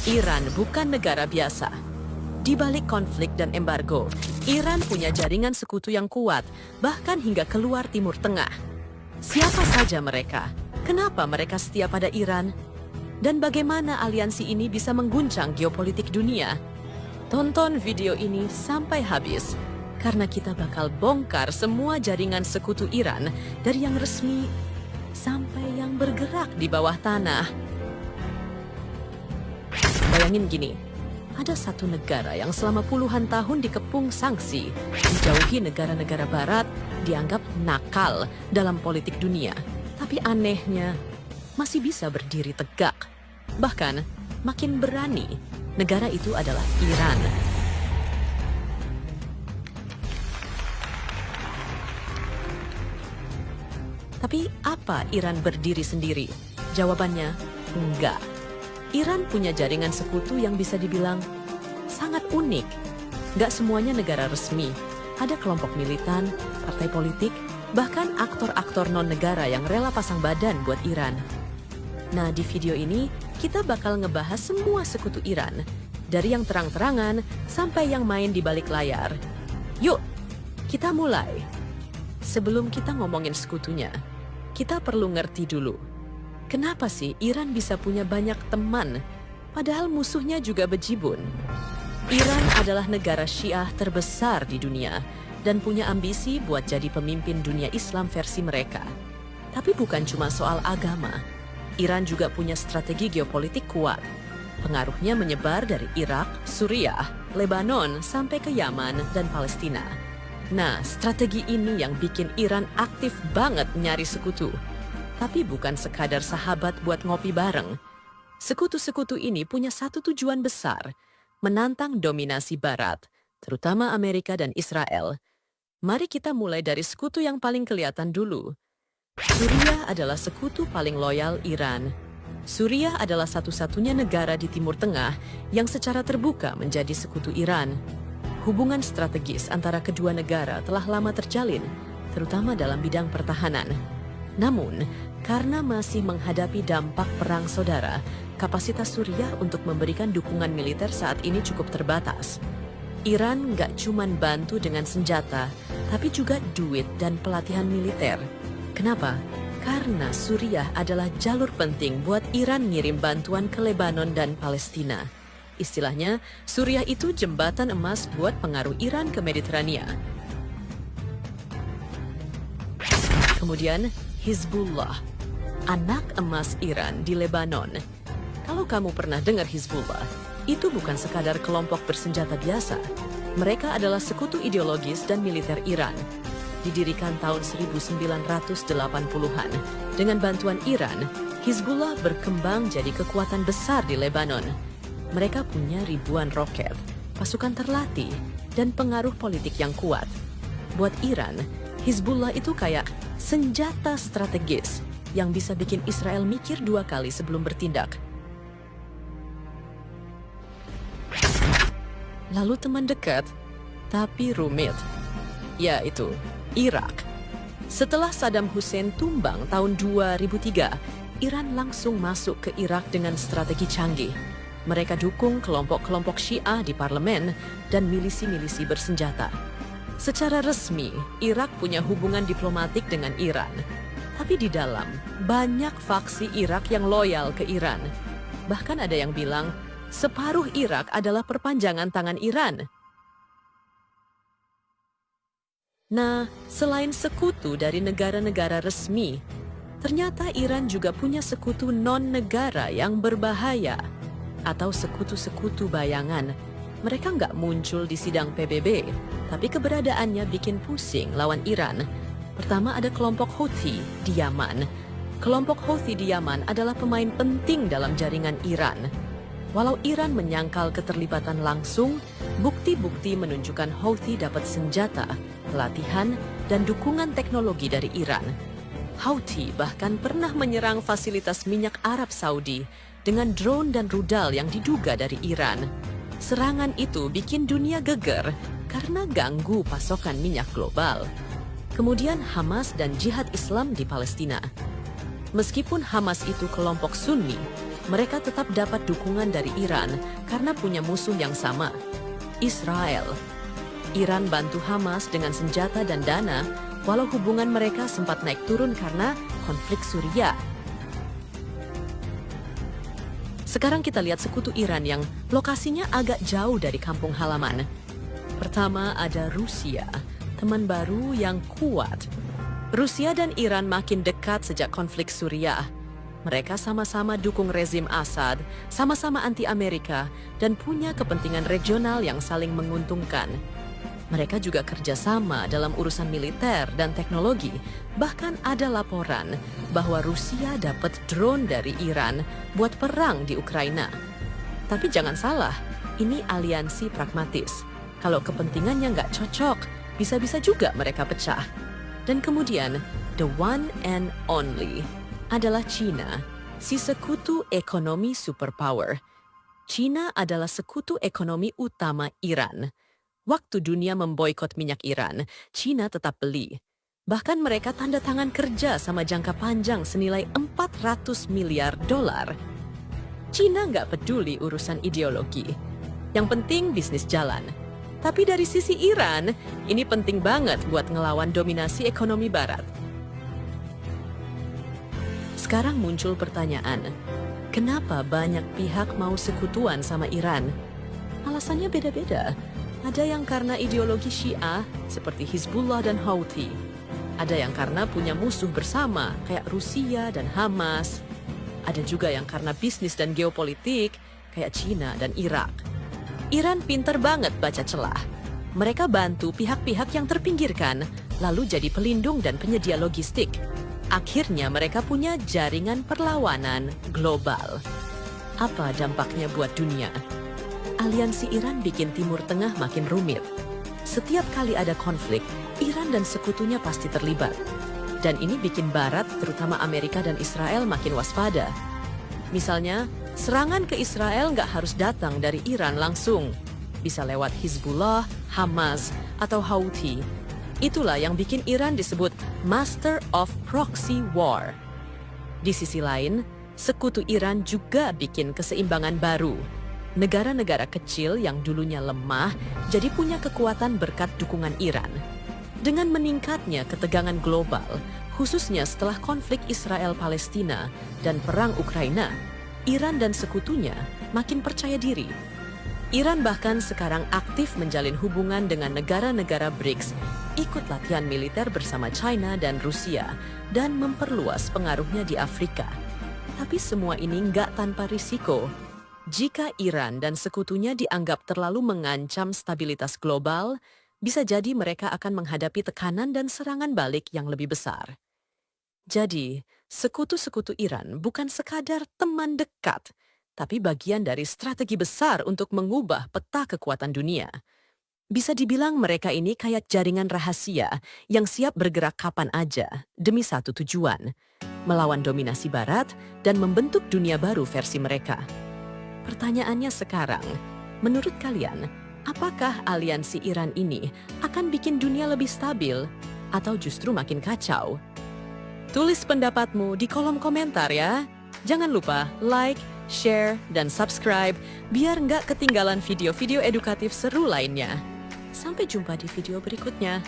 Iran bukan negara biasa. Di balik konflik dan embargo, Iran punya jaringan sekutu yang kuat, bahkan hingga keluar Timur Tengah. Siapa saja mereka? Kenapa mereka setia pada Iran? Dan bagaimana aliansi ini bisa mengguncang geopolitik dunia? Tonton video ini sampai habis, karena kita bakal bongkar semua jaringan sekutu Iran dari yang resmi sampai yang bergerak di bawah tanah. Bayangin gini, ada satu negara yang selama puluhan tahun dikepung sanksi, dijauhi negara-negara barat, dianggap nakal dalam politik dunia. Tapi anehnya, masih bisa berdiri tegak. Bahkan, makin berani, negara itu adalah Iran. Tapi apa Iran berdiri sendiri? Jawabannya, enggak. Iran punya jaringan sekutu yang bisa dibilang sangat unik. Nggak semuanya negara resmi. Ada kelompok militan, partai politik, bahkan aktor-aktor non-negara yang rela pasang badan buat Iran. Nah, di video ini kita bakal ngebahas semua sekutu Iran, dari yang terang-terangan sampai yang main di balik layar. Yuk, kita mulai. Sebelum kita ngomongin sekutunya, kita perlu ngerti dulu. Kenapa sih Iran bisa punya banyak teman, padahal musuhnya juga bejibun? Iran adalah negara Syiah terbesar di dunia dan punya ambisi buat jadi pemimpin dunia Islam versi mereka. Tapi bukan cuma soal agama. Iran juga punya strategi geopolitik kuat. Pengaruhnya menyebar dari Irak, Suriah, Lebanon, sampai ke Yaman dan Palestina. Nah, strategi ini yang bikin Iran aktif banget nyari sekutu. Tapi bukan sekadar sahabat buat ngopi bareng. Sekutu-sekutu ini punya satu tujuan besar, menantang dominasi Barat, terutama Amerika dan Israel. Mari kita mulai dari sekutu yang paling kelihatan dulu. Suriah adalah sekutu paling loyal Iran. Suriah adalah satu-satunya negara di Timur Tengah yang secara terbuka menjadi sekutu Iran. Hubungan strategis antara kedua negara telah lama terjalin, terutama dalam bidang pertahanan. Namun, karena masih menghadapi dampak perang saudara, kapasitas Suriah untuk memberikan dukungan militer saat ini cukup terbatas. Iran nggak cuma bantu dengan senjata, tapi juga duit dan pelatihan militer. Kenapa? Karena Suriah adalah jalur penting buat Iran ngirim bantuan ke Lebanon dan Palestina. Istilahnya, Suriah itu jembatan emas buat pengaruh Iran ke Mediterania. Kemudian, Hizbullah, anak emas Iran di Lebanon. Kalau kamu pernah dengar Hizbullah, itu bukan sekadar kelompok bersenjata biasa. Mereka adalah sekutu ideologis dan militer Iran. Didirikan tahun 1980-an. Dengan bantuan Iran, Hizbullah berkembang jadi kekuatan besar di Lebanon. Mereka punya ribuan roket, pasukan terlatih, dan pengaruh politik yang kuat. Buat Iran, Hizbullah itu kayak senjata strategis yang bisa bikin Israel mikir dua kali sebelum bertindak. Lalu teman dekat, tapi rumit. Ya itu, Irak. Setelah Saddam Hussein tumbang tahun 2003, Iran langsung masuk ke Irak dengan strategi canggih. Mereka dukung kelompok-kelompok Syiah di parlemen dan milisi-milisi bersenjata. Secara resmi, Irak punya hubungan diplomatik dengan Iran. Tapi di dalam, banyak faksi Irak yang loyal ke Iran. Bahkan ada yang bilang, separuh Irak adalah perpanjangan tangan Iran. Nah, selain sekutu dari negara-negara resmi, ternyata Iran juga punya sekutu non-negara yang berbahaya. Atau sekutu-sekutu bayangan. Mereka nggak muncul di sidang PBB, tapi keberadaannya bikin pusing lawan Iran. Pertama ada kelompok Houthi di Yaman. Kelompok Houthi di Yaman adalah pemain penting dalam jaringan Iran. Walau Iran menyangkal keterlibatan langsung, bukti-bukti menunjukkan Houthi dapat senjata, pelatihan, dan dukungan teknologi dari Iran. Houthi bahkan pernah menyerang fasilitas minyak Arab Saudi dengan drone dan rudal yang diduga dari Iran. Serangan itu bikin dunia geger karena ganggu pasokan minyak global. Kemudian Hamas dan Jihad Islam di Palestina. Meskipun Hamas itu kelompok Sunni, mereka tetap dapat dukungan dari Iran karena punya musuh yang sama, Israel. Iran bantu Hamas dengan senjata dan dana, walau hubungan mereka sempat naik turun karena konflik Suriah. Sekarang kita lihat sekutu Iran yang lokasinya agak jauh dari kampung halaman. Pertama ada Rusia, teman baru yang kuat. Rusia dan Iran makin dekat sejak konflik Suriah. Mereka sama-sama dukung rezim Assad, sama-sama anti-Amerika, dan punya kepentingan regional yang saling menguntungkan. Mereka juga kerjasama dalam urusan militer dan teknologi. Bahkan ada laporan bahwa Rusia dapat drone dari Iran buat perang di Ukraina. Tapi jangan salah, ini aliansi pragmatis. Kalau kepentingannya nggak cocok, bisa-bisa juga mereka pecah. Dan kemudian, the one and only adalah China, si sekutu ekonomi superpower. China adalah sekutu ekonomi utama Iran. Waktu dunia memboikot minyak Iran, China tetap beli. Bahkan mereka tanda tangan kerja sama jangka panjang senilai 400 miliar dolar. China nggak peduli urusan ideologi. Yang penting bisnis jalan. Tapi dari sisi Iran, ini penting banget buat ngelawan dominasi ekonomi barat. Sekarang muncul pertanyaan, kenapa banyak pihak mau sekutuan sama Iran? Alasannya beda-beda. Ada yang karena ideologi Syiah, seperti Hizbullah dan Houthi. Ada yang karena punya musuh bersama, kayak Rusia dan Hamas. Ada juga yang karena bisnis dan geopolitik, kayak China dan Irak. Iran pinter banget baca celah. Mereka bantu pihak-pihak yang terpinggirkan, lalu jadi pelindung dan penyedia logistik. Akhirnya mereka punya jaringan perlawanan global. Apa dampaknya buat dunia? Aliansi Iran bikin Timur Tengah makin rumit. Setiap kali ada konflik, Iran dan sekutunya pasti terlibat. Dan ini bikin Barat, terutama Amerika dan Israel, makin waspada. Misalnya, serangan ke Israel nggak harus datang dari Iran langsung. Bisa lewat Hizbullah, Hamas, atau Houthi. Itulah yang bikin Iran disebut Master of Proxy War. Di sisi lain, sekutu Iran juga bikin keseimbangan baru. Negara-negara kecil yang dulunya lemah jadi punya kekuatan berkat dukungan Iran. Dengan meningkatnya ketegangan global, khususnya setelah konflik Israel-Palestina dan perang Ukraina, Iran dan sekutunya makin percaya diri. Iran bahkan sekarang aktif menjalin hubungan dengan negara-negara BRICS, ikut latihan militer bersama China dan Rusia, dan memperluas pengaruhnya di Afrika. Tapi semua ini nggak tanpa risiko. Jika Iran dan sekutunya dianggap terlalu mengancam stabilitas global, bisa jadi mereka akan menghadapi tekanan dan serangan balik yang lebih besar. Jadi, sekutu-sekutu Iran bukan sekadar teman dekat, tapi bagian dari strategi besar untuk mengubah peta kekuatan dunia. Bisa dibilang mereka ini kayak jaringan rahasia yang siap bergerak kapan aja demi satu tujuan, melawan dominasi Barat dan membentuk dunia baru versi mereka. Pertanyaannya sekarang, menurut kalian, apakah aliansi Iran ini akan bikin dunia lebih stabil atau justru makin kacau? Tulis pendapatmu di kolom komentar ya. Jangan lupa like, share, dan subscribe biar nggak ketinggalan video-video edukatif seru lainnya. Sampai jumpa di video berikutnya.